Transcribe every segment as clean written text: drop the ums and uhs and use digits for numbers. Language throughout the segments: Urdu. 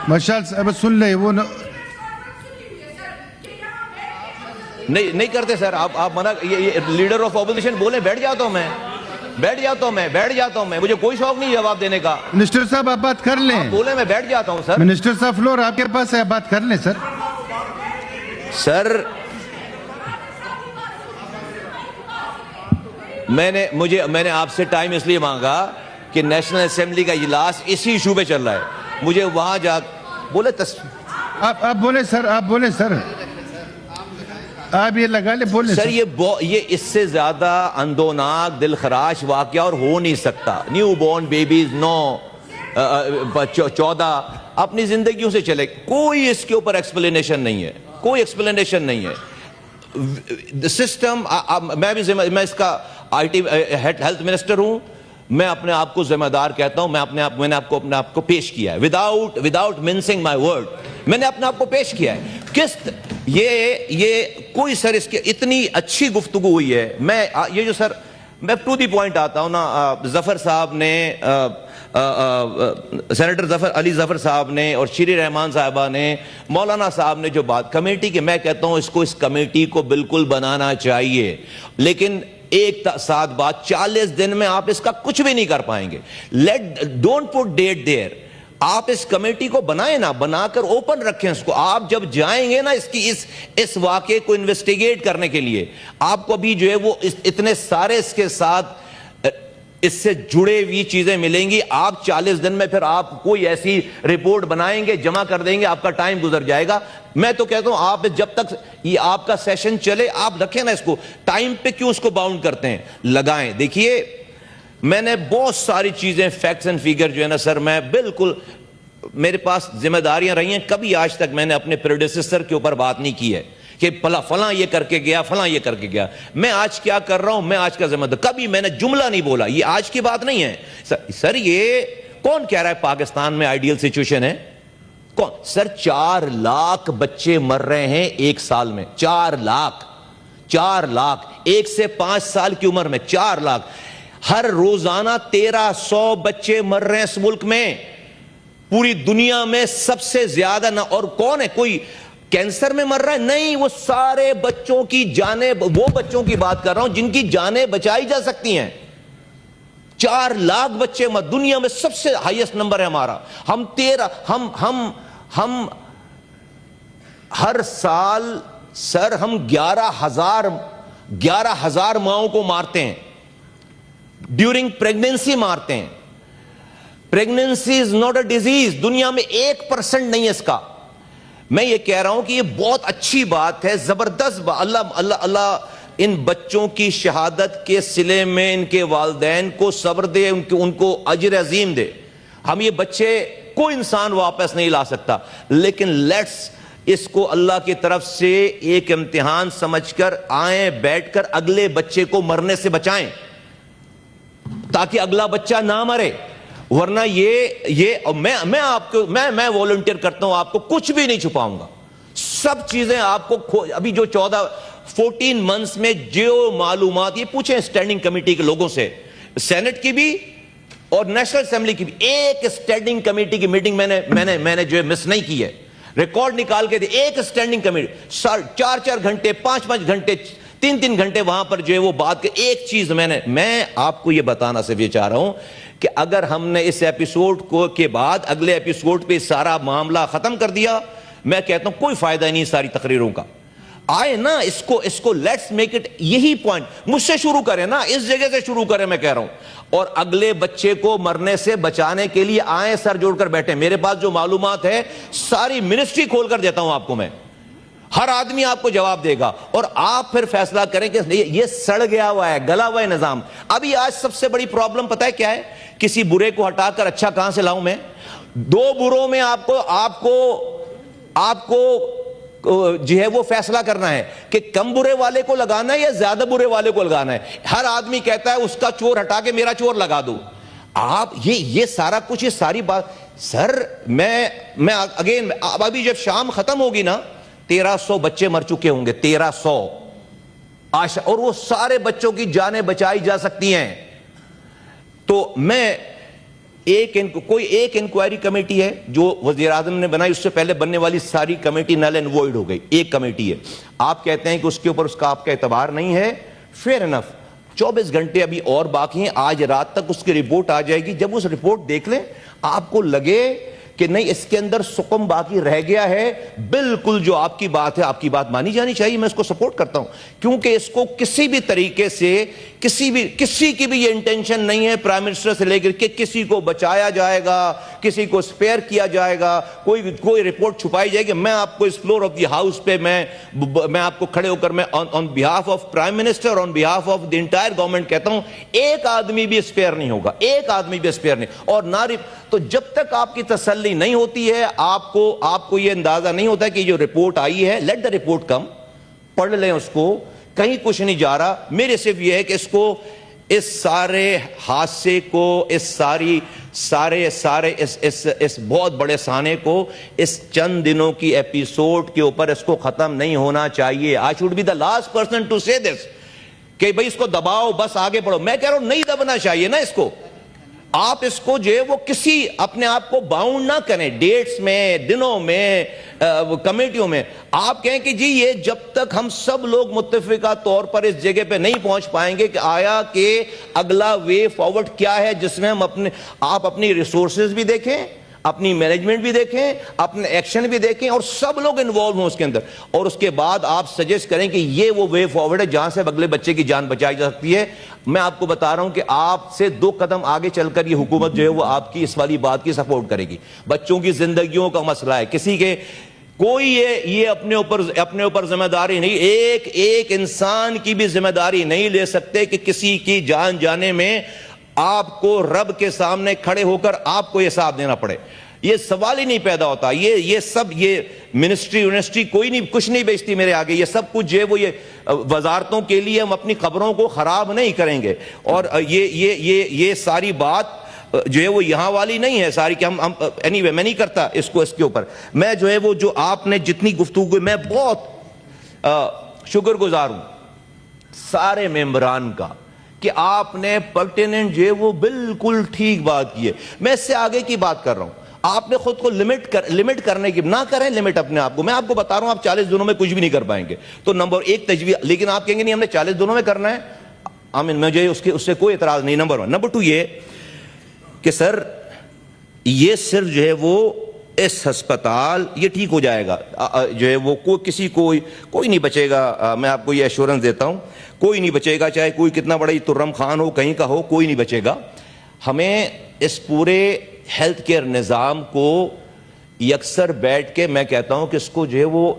مشال صاحب سن لے وہ نہیں کرتے سر. آپ منع, یہ لیڈر آف اپوزیشن بولیں, بیٹھ جاتا ہوں میں, مجھے کوئی شوق نہیں جواب دینے کا. منسٹر صاحب آپ بات کر لیں. بولیں میں بیٹھ جاتا ہوں سر. منسٹر صاحب فلور آپ کے پاس ہے, بات کر لیں سر. سر میں نے آپ سے ٹائم اس لیے مانگا کہ نیشنل اسمبلی کا اجلاس اسی ایشو پہ چل رہا ہے. مجھے وہاں جا بولے آپ بولیں سر, آپ بولیں سر, آپ یہ لگا لیں, بولیں سر. یہ اس سے زیادہ اندوناک دل خراش واقعہ اور ہو نہیں سکتا. نیو بورن بیبیز 14 اپنی زندگیوں سے چلے, کوئی اس کے اوپر ایکسپلینیشن نہیں ہے, کوئی ایکسپلینیشن نہیں ہے. سسٹم, میں اس کا ہیلتھ منسٹر ہوں, میں اپنے آپ کو ذمہ دار کہتا ہوں. میں نے اپنے آپ کو پیش کیا ہے وداؤٹ منسنگ مائی ورڈ. میں نے اپنے آپ کو پیش کیا ہے. یہ کوئی سر اس کی اتنی اچھی گفتگو ہوئی ہے. یہ جو سر میں ٹو دی پوائنٹ آتا ہوں نا, ظفر صاحب نے, سینیٹر علی ظفر صاحب نے اور شیری رحمان صاحبہ نے, مولانا صاحب نے جو بات کمیٹی کی, میں کہتا ہوں اس کمیٹی کو بالکل بنانا چاہیے, لیکن ایک ساتھ بات, 40 دن میں آپ اس کا کچھ بھی نہیں کر پائیں گے. ڈونٹ پٹ ڈیٹ دیر. آپ اس کمیٹی کو بنائیں نا, بنا کر اوپن رکھیں اس کو. آپ جب جائیں گے نا اس واقعے کو انویسٹیگیٹ کرنے کے لیے, آپ کو بھی جو ہے وہ اتنے سارے اس کے ساتھ اس سے جڑے ہوئی چیزیں ملیں گی. آپ 40 دن میں پھر آپ کوئی ایسی رپورٹ بنائیں گے, جمع کر دیں گے, آپ کا ٹائم گزر جائے گا. میں تو کہتا ہوں آپ جب تک یہ آپ کا سیشن چلے آپ رکھیں نا اس کو, ٹائم پہ کیوں اس کو باؤنڈ کرتے ہیں, لگائیں. دیکھیے میں نے بہت ساری چیزیں, فیکٹس اینڈ فیگر جو ہے نا سر, میں بالکل, میرے پاس ذمہ داریاں رہی ہیں. کبھی آج تک میں نے اپنے پریڈیسیسر کے اوپر بات نہیں کی ہے کہ فلاں یہ کر کے گیا, فلاں یہ کر کے گیا. میں آج کیا کر رہا ہوں, میں آج کا ذمہ دار, کبھی میں نے جملہ نہیں بولا. یہ آج کی بات نہیں ہے سر. یہ کون کہہ رہا ہے پاکستان میں آئیڈیل سچویشن ہے؟ کون سر؟ 4 لاکھ بچے مر رہے ہیں ایک سال میں. 4 لاکھ 1 سے 5 سال کی عمر میں 4 لاکھ. ہر روزانہ 1300 بچے مر رہے ہیں اس ملک میں. پوری دنیا میں سب سے زیادہ نہ. اور کون ہے؟ کوئی کینسر میں مر رہا ہے؟ نہیں, وہ سارے بچوں کی جانیں, وہ بچوں کی بات کر رہا ہوں جن کی جانیں بچائی جا سکتی ہیں. 4 لاکھ بچے دنیا میں سب سے ہائیسٹ نمبر ہے ہمارا. ہم ہر سال سر ہم 11,000 ماؤں کو مارتے ہیں, ڈیورنگ پریگنینسی مارتے ہیں. Pregnancy is not a disease. دنیا میں 1% نہیں ہے اس کا. میں یہ کہہ رہا ہوں کہ یہ بہت اچھی بات ہے, زبردست بات. اللہ ان بچوں کی شہادت کے صلے میں ان کے والدین کو صبر دے, ان کو اجر عظیم دے. ہم یہ بچے کوئی انسان واپس نہیں لا سکتا, لیکن لیٹس اس کو اللہ کی طرف سے ایک امتحان سمجھ کر آئیں, بیٹھ کر اگلے بچے کو مرنے سے بچائیں تاکہ اگلا بچہ نہ مرے. ورنہ میں آپ کو میں والنٹیئر کرتا ہوں, آپ کو کچھ بھی نہیں چھپاؤں گا. سب چیزیں آپ کو ابھی جو 14 منتھس میں جو معلومات, یہ پوچھیں اسٹینڈنگ کمیٹی کے لوگوں سے, سینٹ کی بھی اور نیشنل اسمبلی کی بھی. ایک اسٹینڈنگ کمیٹی کی میٹنگ میں نے جو ہے مس نہیں کی ہے. ریکارڈ نکال کے دے. ایک اسٹینڈنگ کمیٹی 4 گھنٹے 5 گھنٹے 3 گھنٹے وہاں پر جو ہے وہ بات کے. ایک چیز میں آپ کو یہ بتانا صرف یہ چاہ رہا ہوں کہ اگر ہم نے اس ایپیسوڈ کے بعد اگلے ایپیسوڈ پہ سارا معاملہ ختم کر دیا, میں کہتا ہوں کوئی فائدہ نہیں ساری تقریروں کا. آئے نا اس کو لیٹس میک اٹ. یہی پوائنٹ مجھ سے شروع کریں نا, اس جگہ سے شروع کریں, میں کہہ رہا ہوں. اور اگلے بچے کو مرنے سے بچانے کے لیے آئیں, سر جوڑ کر بیٹھیں. میرے پاس جو معلومات ہے ساری منسٹری کھول کر دیتا ہوں آپ کو میں. ہر آدمی آپ کو جواب دے گا اور آپ پھر فیصلہ کریں کہ یہ سڑ گیا ہوا ہے, گلا ہوا ہے نظام. ابھی آج سب سے بڑی پرابلم پتہ ہے کیا ہے؟ کسی برے کو ہٹا کر اچھا کہاں سے لاؤں میں؟ 2 بروں میں آپ کو جو ہے وہ فیصلہ کرنا ہے کہ کم برے والے کو لگانا ہے یا زیادہ برے والے کو لگانا ہے. ہر آدمی کہتا ہے اس کا چور ہٹا کے میرا چور لگا دو. آپ یہ سارا کچھ, یہ ساری بات سر, میں اگین ابھی جب شام ختم ہوگی نا 1300 بچے مر چکے ہوں گے. 1300 اور وہ سارے بچوں کی جانیں بچائی جا سکتی ہیں. تو میں کوئی ایک انکوائری کمیٹی ہے جو وزیر اعظم نے بنائی, اس سے پہلے بننے والی ساری کمیٹی نل اینڈ وائڈ ہو گئی. ایک کمیٹی ہے, آپ کہتے ہیں کہ اس کے اوپر اس کا آپ کا اعتبار نہیں ہے, فیئر انف. 24 گھنٹے ابھی اور باقی ہیں, آج رات تک اس کی رپورٹ آ جائے گی. جب اس رپورٹ دیکھ لیں, آپ کو لگے کہ نہیں اس کے اندر سکم باقی رہ گیا ہے, بالکل جو آپ کی بات ہے آپ کی بات مانی جانی چاہیے, میں اس کو سپورٹ کرتا ہوں. کیونکہ اس کو کسی بھی طریقے سے کسی کی بھی یہ انٹینشن نہیں ہے پرائم منسٹر سے لے کر کہ کسی کو بچایا جائے گا, کسی کو اسپیئر کیا جائے گا, کوئی رپورٹ چھپائی جائے گی. میں آپ کو اس فلور آف دی ہاؤس پہ میں آپ کو کھڑے ہو کر میں on behalf of prime minister, on behalf of the entire government کہتا ہوں, ایک آدمی بھی اسپیئر نہیں ہوگا, ایک آدمی بھی اسپیئر نہیں. اور نہ تو جب تک آپ کی تسلی نہیں ہوتی ہے, آپ کو یہ اندازہ نہیں ہوتا کہ جو رپورٹ آئی ہے, لیٹ دا رپورٹ کم, پڑھ لیں اس کو, کہیں کچھ نہیں جا رہا. میرے صرف یہ ہے کہ اس کو, اس سارے حادثے کو, اس بہت بڑے سانے کو, اس چند دنوں کی ایپیسوڈ کے اوپر اس کو ختم نہیں ہونا چاہیے. I should be the last person to say this کہ بھئی اس کو دباؤ, بس آگے بڑھو. میں کہہ رہا ہوں نہیں دبنا چاہیے نا اس کو. آپ اس کو جو ہے وہ کسی اپنے آپ کو باؤنڈ نہ کریں ڈیٹس میں, دنوں میں, کمیٹیوں میں. آپ کہیں کہ جی یہ جب تک ہم سب لوگ متفقہ طور پر اس جگہ پہ نہیں پہنچ پائیں گے کہ آیا کہ اگلا وے فارورڈ کیا ہے جس میں ہم آپ اپنی ریسورسز بھی دیکھیں, اپنی مینجمنٹ بھی دیکھیں, اپنے ایکشن بھی دیکھیں, اور سب لوگ انوالو ہوں اس کے اندر, اور اس کے بعد آپ سجیسٹ کریں کہ یہ وہ وے فارورڈ ہے جہاں سے اگلے بچے کی جان بچائی جا سکتی ہے. میں آپ کو بتا رہا ہوں کہ آپ سے 2 قدم آگے چل کر یہ حکومت جو ہے وہ آپ کی اس والی بات کی سپورٹ کرے گی. بچوں کی زندگیوں کا مسئلہ ہے, کسی کے کوئی یہ اپنے اوپر ذمہ داری نہیں, ایک انسان کی بھی ذمہ داری نہیں لے سکتے کہ کسی کی جان جانے میں آپ کو رب کے سامنے کھڑے ہو کر آپ کو حساب دینا پڑے. یہ سوال ہی نہیں پیدا ہوتا. یہ سب یہ منسٹری کوئی نہیں, کچھ نہیں بیچتی میرے آگے. یہ سب کچھ جو ہے وہ یہ وزارتوں کے لیے ہم اپنی خبروں کو خراب نہیں کریں گے. اور یہ ساری بات جو ہے وہ یہاں والی نہیں ہے ساری کہ ہم anyway میں نہیں کرتا اس کے اوپر. میں جو ہے وہ جو آپ نے جتنی گفتگو, میں بہت شکر گزار ہوں سارے ممبران کا کہ آپ نے پرٹیننٹ جو ہے وہ بالکل ٹھیک بات کی ہے. میں اس سے آگے کی بات کر رہا ہوں. آپ نے خود کو لمٹ کرنے کی نہ کریں, لمٹ اپنے آپ کو. میں آپ کو بتا رہا ہوں آپ 40 دنوں میں کچھ بھی نہیں کر پائیں گے. تو نمبر 1 تجویز, لیکن آپ کہیں گے نہیں ہم نے 40 دنوں میں کرنا ہے, مجھے اس سے کوئی اعتراض نہیں. نمبر 1. نمبر 2 یہ کہ سر یہ صرف جو ہے وہ اس ہسپتال یہ ٹھیک ہو جائے گا, جو ہے وہ کوئی نہیں بچے گا. میں آپ کو یہ ایشورنس دیتا ہوں, کوئی نہیں بچے گا, چاہے کوئی کتنا بڑا ترم خان ہو, کہیں کا ہو, کوئی نہیں بچے گا. ہمیں اس پورے ہیلتھ کیئر نظام کو یکسر بیٹھ کے, میں کہتا ہوں کہ اس کو جو ہے وہ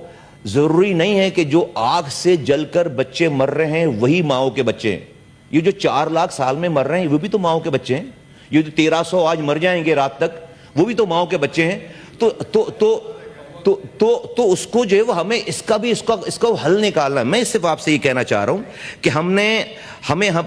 ضروری نہیں ہے کہ جو آگ سے جل کر بچے مر رہے ہیں وہی ماؤں کے بچے ہیں. یہ جو 4 لاکھ سال میں مر رہے ہیں وہ بھی تو ماؤں کے بچے ہیں. یہ جو 1300 آج مر جائیں گے رات تک وہ بھی تو ماؤں کے بچے ہیں. تو اس کو جو ہے وہ ہمیں اس کا حل نکالنا ہے. میں صرف آپ سے یہ کہنا چاہ رہا ہوں کہ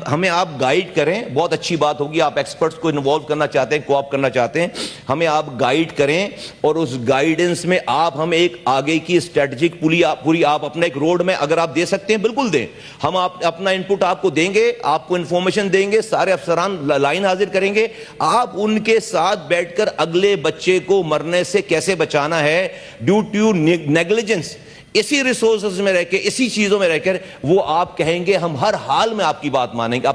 ہمیں آپ گائیڈ کریں. بہت اچھی بات ہوگی, آپ ایکسپرٹس کو انوالو کرنا چاہتے ہیں, کوآپ کرنا چاہتے ہیں, ہمیں آپ گائیڈ کریں, اور اس گائیڈنس میں آپ ہمیں ایک آگے کی اسٹریٹجک پوری آپ اپنا ایک روڈ میں اگر آپ دے سکتے ہیں بالکل دیں. ہم اپنا انپٹ آپ کو دیں گے, آپ کو انفارمیشن دیں گے, سارے افسران لائن حاضر کریں گے, آپ ان کے ساتھ بیٹھ کر اگلے بچے کو مرنے سے کیسے بچانا ہے ڈیو ٹو نیگلیجنس, اسی ریسورسز میں رہ کے, اسی چیزوں میں رہ کر, وہ آپ کہیں گے ہم ہر حال میں آپ کی بات مانیں گے.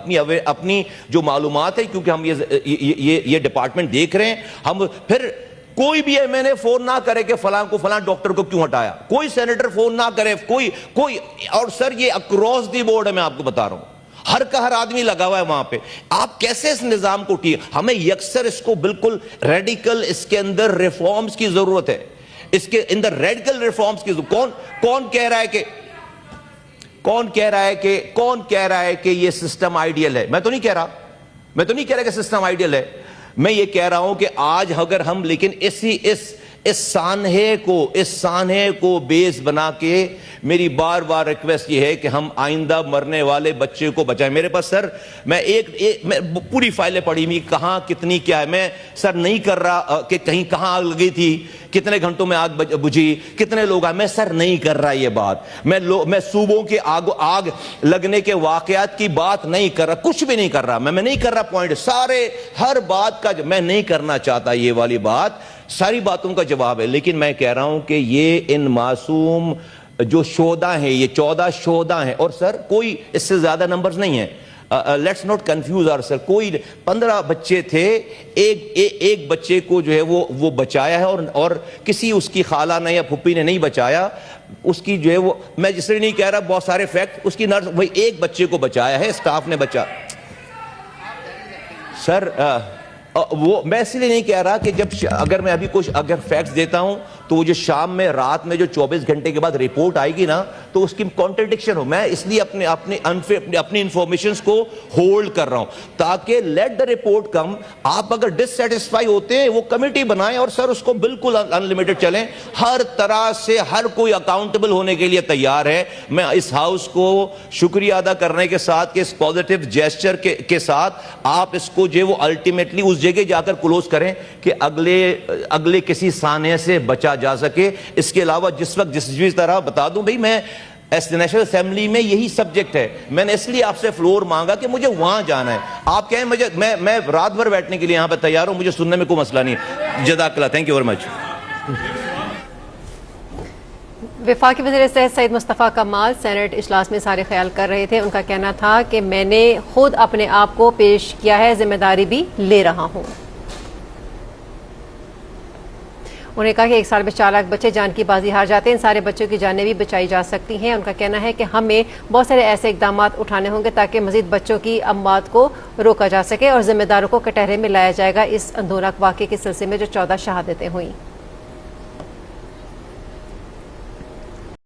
اپنی جو معلومات ہے, کیونکہ ہم یہ ڈپارٹمنٹ دیکھ رہے ہیں, ہم پھر کوئی بھی میں نے فون نہ کرے کہ فلاں ڈاکٹر کو کیوں ہٹایا, کوئی سینیٹر فون نہ کرے, کوئی. اور سر یہ اکراس دی بورڈ ہے, میں آپ کو بتا رہا ہوں, ہر آدمی لگا ہوا ہے وہاں پہ. آپ کیسے اس نظام کو ہمیں یکسر اس کو بالکل ریڈیکل, اس کے اندر ریفارمز کی ضرورت ہے, اس کے اندر ریڈیکل ریفارمز کی. کون کہہ رہا ہے کہ یہ سسٹم آئیڈیل ہے؟ میں تو نہیں کہہ رہا کہ سسٹم آئیڈیل ہے. میں یہ کہہ رہا ہوں کہ آج اگر ہم لیکن اس سانحے کو بیس بنا کے میری بار بار ریکویسٹ یہ ہے کہ ہم آئندہ مرنے والے بچے کو بچائیں. میرے پاس سر میں میں پوری فائلیں پڑھی ہوئی, کہاں کتنی کیا ہے, میں سر نہیں کر رہا کہ کہیں کہاں آگ لگی تھی, کتنے گھنٹوں میں آگ بجھی, کتنے لوگ آئے, میں سر نہیں کر رہا یہ بات. میں صوبوں کے آگ لگنے کے واقعات کی بات نہیں کر رہا, کچھ بھی نہیں کر رہا, میں نہیں کر رہا پوائنٹ, سارے ہر بات کا میں نہیں کرنا چاہتا یہ والی بات, ساری باتوں کا جواب ہے. لیکن میں کہہ رہا ہوں کہ یہ ان معصوم جو شہداء ہیں, یہ 14 شہداء ہیں, اور سر کوئی اس سے زیادہ نمبرز نہیں ہیں, لیٹس ناٹ کنفیوز آور سر, کوئی 15 بچے تھے, ایک بچے کو جو ہے وہ بچایا ہے, اور کسی اس کی خالہ نے یا پھپھی نے نہیں بچایا, اس کی جو ہے وہ, میں جس طرح نہیں کہہ رہا بہت سارے فیکٹ, اس کی نرس وہی ایک بچے کو بچایا ہے, اسٹاف نے بچا. سر وہ میں اس لیے نہیں کہہ رہا کہ اگر میں ابھی اگر فیکٹس دیتا ہوں تو وہ جو شام میں رات میں جو 24 گھنٹے کے بعد رپورٹ آئے گی نا تو اس کی کانٹرڈکشن ہو. میں اس لیے اپنی انفارمیشنز کو ہولڈ کر رہا ہوں تاکہ لیٹ دا رپورٹ کم. آپ اگر ڈسسیٹسفائی ہوتے ہیں وہ کمیٹی بنائیں اور سر اس کو بالکل انلمیٹڈ چلیں, ہر طرح سے ہر کوئی اکاؤنٹیبل ہونے کے لیے تیار ہے. میں اس ہاؤس کو شکریہ ادا کرنے کے ساتھ کہ اس پازیٹیو جیسچر کے ساتھ آپ اس کو جو وہ الٹیمیٹلی اس جگہ جا کر کلوز کریں کہ اگلے کسی سانحے سے بچا جا سکے. اس کے علاوہ جس وقت جس طرح بتا دوں بھئی, میں نیشنل اسمبلی میں یہی سبجیکٹ ہے, میں نے اس لیے آپ سے فلور مانگا کہ مجھے وہاں جانا ہے. آپ کہیں میں رات بھر بیٹھنے کے لیے یہاں پہ تیار ہوں, مجھے سننے میں کوئی مسئلہ نہیں. جزاک اللہ, تھینک یو ویری مچ. وفاقی وزیر صحت سعید مصطفیٰ کمال سینٹ اجلاس میں سارے خیال کر رہے تھے. ان کا کہنا تھا کہ میں نے خود اپنے آپ کو پیش کیا ہے, ذمہ داری بھی لے رہا ہوں. انہوں نے کہا کہ 1 سال میں 4 لاکھ بچے جان کی بازی ہار جاتے ہیں, ان سارے بچوں کی جانیں بھی بچائی جا سکتی ہیں. ان کا کہنا ہے کہ ہمیں بہت سارے ایسے اقدامات اٹھانے ہوں گے تاکہ مزید بچوں کی اموات کو روکا جا سکے اور ذمہ داروں کو کٹہرے میں لایا جائے گا اس اندھوناک واقعے کے سلسلے میں جو 14 شہادتیں ہوئیں.